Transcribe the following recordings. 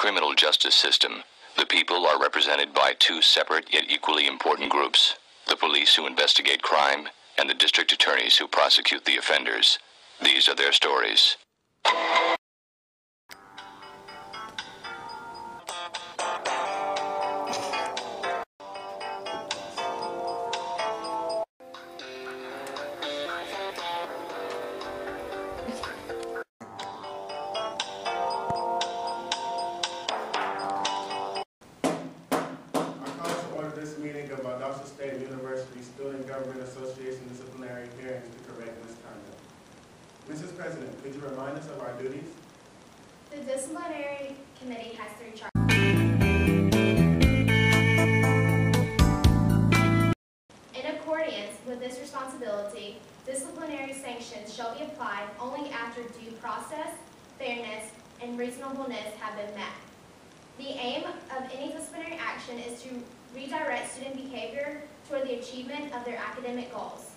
criminal justice system, the people are represented by two separate yet equally important groups: the police who investigate crime and the district attorneys who prosecute the offenders. These are their stories. State University Student Government Association disciplinary hearing to correct misconduct. Mrs. President, could you remind us of our duties? The disciplinary committee has 3 charges. In accordance with this responsibility, disciplinary sanctions shall be applied only after due process, fairness, and reasonableness have been met. The aim of any disciplinary action is to redirect student behavior toward the achievement of their academic goals.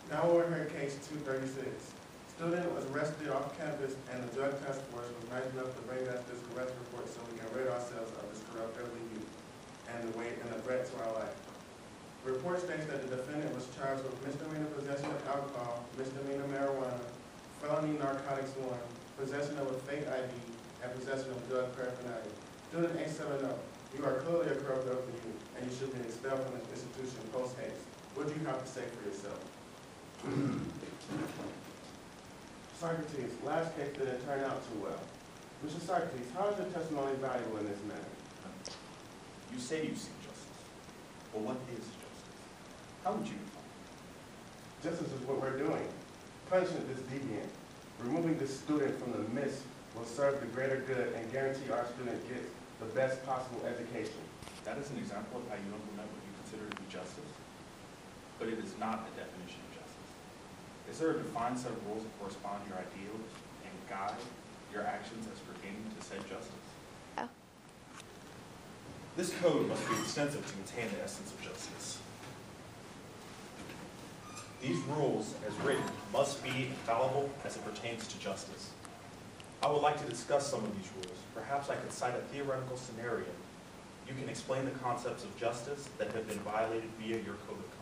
Now we'll hear case 236. Student was arrested off campus and the drug task force was nice enough to bring us this arrest report so we can rid ourselves of this corrupt elderly youth and the threat to our life. The report states that the defendant was charged with misdemeanor possession of alcohol, misdemeanor marijuana, felony narcotics 1, possession of a fake ID, and possession of drug paraphernalia. Student A70, you are clearly a corrupt elderly youth, and you should be expelled from this institution post haste. What do you have to say for yourself? Socrates, last case didn't turn out too well. Mr. Socrates, how is your testimony valuable in this matter? You say you seek justice. Well, what is justice? How would you define it? Justice is what we're doing. Punishing this deviant, removing this student from the midst will serve the greater good and guarantee our student gets the best possible education. That is an example of how you implement what you consider to be justice, but it is not a definition of justice. Is there a defined set of rules that correspond to your ideals and guide your actions as pertaining to said justice? Oh. This code must be extensive to contain the essence of justice. These rules, as written, must be infallible as it pertains to justice. I would like to discuss some of these rules. Perhaps I could cite a theoretical scenario. You can explain the concepts of justice that have been violated via your code of conduct.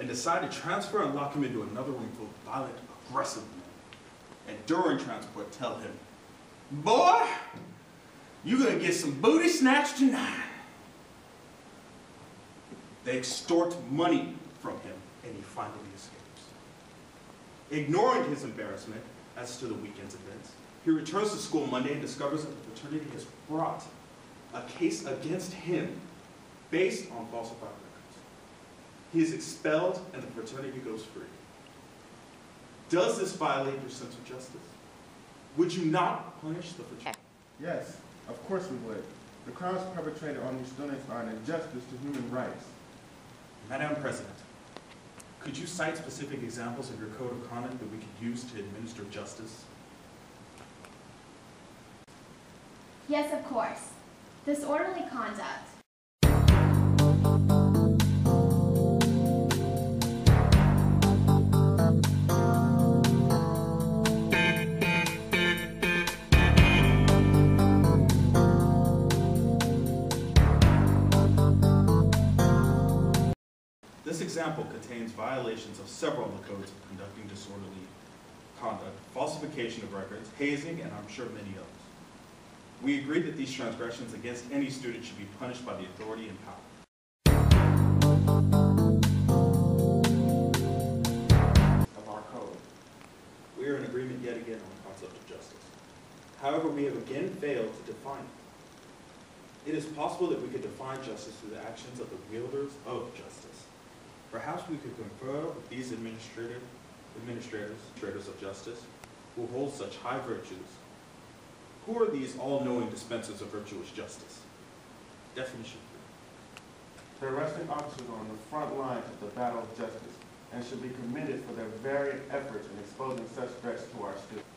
Decide to transfer and lock him into another room full of violent, aggressive men. And during transport, tell him, "Boy, you're gonna get some booty snatched tonight." They extort money from him, and he finally escapes. Ignoring his embarrassment as to the weekend's events, he returns to school Monday and discovers that the fraternity has brought a case against him based on falsified records. He is expelled and the fraternity goes free. Does this violate your sense of justice? Would you not punish the fraternity? Yes, of course we would. The crimes perpetrated on these students are an injustice to human rights. Madam President, could you cite specific examples of your code of conduct that we could use to administer justice? Yes, of course. Disorderly conduct. This example contains violations of several of the codes of conducting disorderly conduct, falsification of records, hazing, and I'm sure many others. We agree that these transgressions against any student should be punished by the authority and power. Of our code. We are in agreement yet again on the concept of justice. However, we have again failed to define it. It is possible that we could define justice through the actions of the wielders of justice. Perhaps we could confer with these administrators of justice, who hold such high virtues. Who are these all-knowing dispensers of virtuous justice? Definition 3. The arresting officers are on the front lines of the battle of justice and should be commended for their varied efforts in exposing such threats to our students.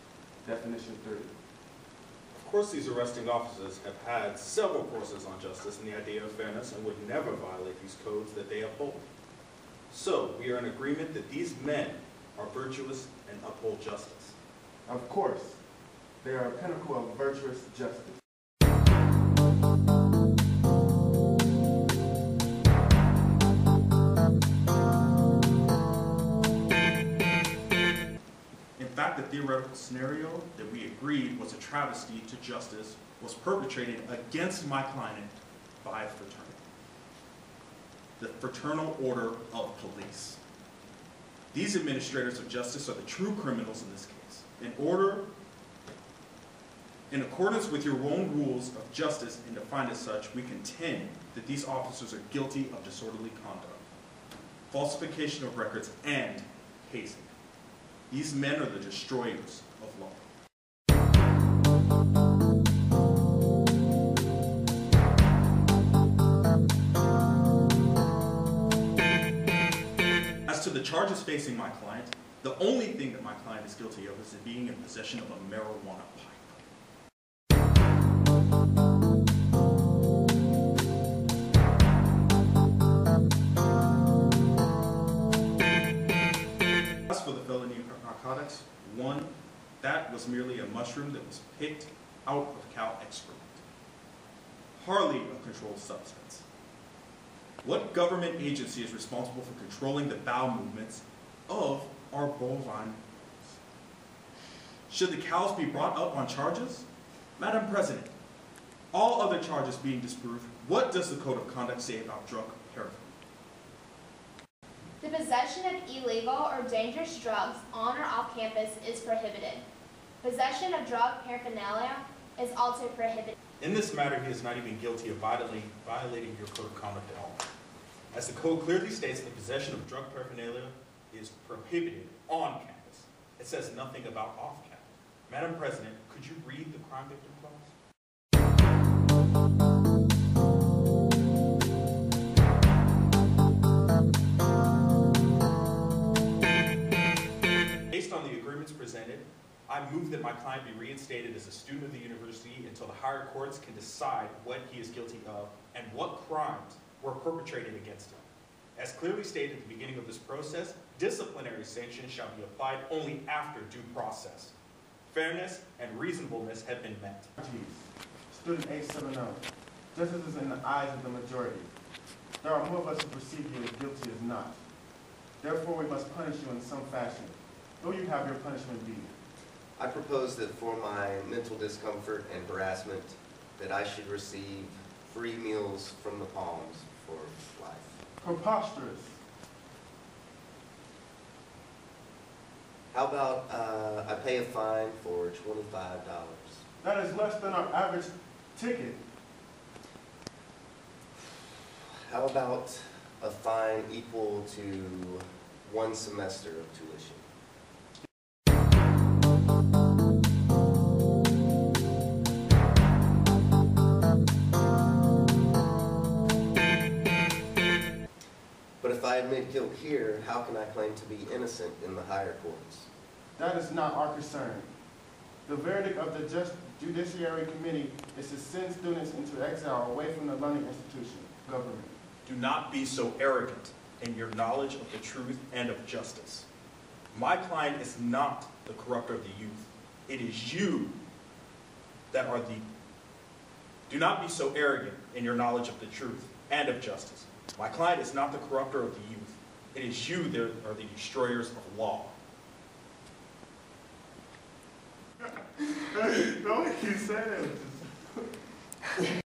Definition 3. Of course, these arresting officers have had several courses on justice and the idea of fairness and would never violate these codes that they uphold. So, we are in agreement that these men are virtuous and uphold justice. Of course, they are a pinnacle of virtuous justice. In fact, the theoretical scenario that we agreed was a travesty to justice was perpetrated against my client by a fraternity. The Fraternal Order of Police. These administrators of justice are the true criminals in this case. In accordance with your own rules of justice and defined as such, we contend that these officers are guilty of disorderly conduct, falsification of records, and hazing. These men are the destroyers of law. As to the charges facing my client, the only thing that my client is guilty of is being in possession of a marijuana pipe. As for the felony narcotics, one, that was merely a mushroom that was picked out of cow excrement. Hardly a controlled substance. What government agency is responsible for controlling the bowel movements of our bovine? Should the cows be brought up on charges? Madam President, all other charges being disproved, what does the Code of Conduct say about drug paraphernalia? The possession of illegal or dangerous drugs on or off campus is prohibited. Possession of drug paraphernalia is also prohibited. In this matter, he is not even guilty of violating your Code of Conduct at all. As the Code clearly states, the possession of drug paraphernalia is prohibited on campus. It says nothing about off campus. Madam President, could you read the crime victim clause? Based on the agreements presented, I move that my client be reinstated as a student of the university until the higher courts can decide what he is guilty of and what crimes were perpetrated against him. As clearly stated at the beginning of this process, disciplinary sanctions shall be applied only after due process. Fairness and reasonableness have been met. Student 870, justice is in the eyes of the majority. There are more of us who perceive you as guilty as not. Therefore, we must punish you in some fashion. Who will you have your punishment be? I propose that for my mental discomfort and harassment, that I should receive free meals from the Palms for life. Preposterous. How about I pay a fine for $25? That is less than our average ticket. How about a fine equal to 1 semester of tuition? But if I admit guilt here, how can I claim to be innocent in the higher courts? That is not our concern. The verdict of the Judiciary Committee is to send students into exile away from the learning institution, government. Do not be so arrogant in your knowledge of the truth and of justice. My client is not the corrupter of the youth. It is you that are the... Do not be so arrogant in your knowledge of the truth and of justice. My client is not the corrupter of the youth. It is you that are the destroyers of law. No, you said it.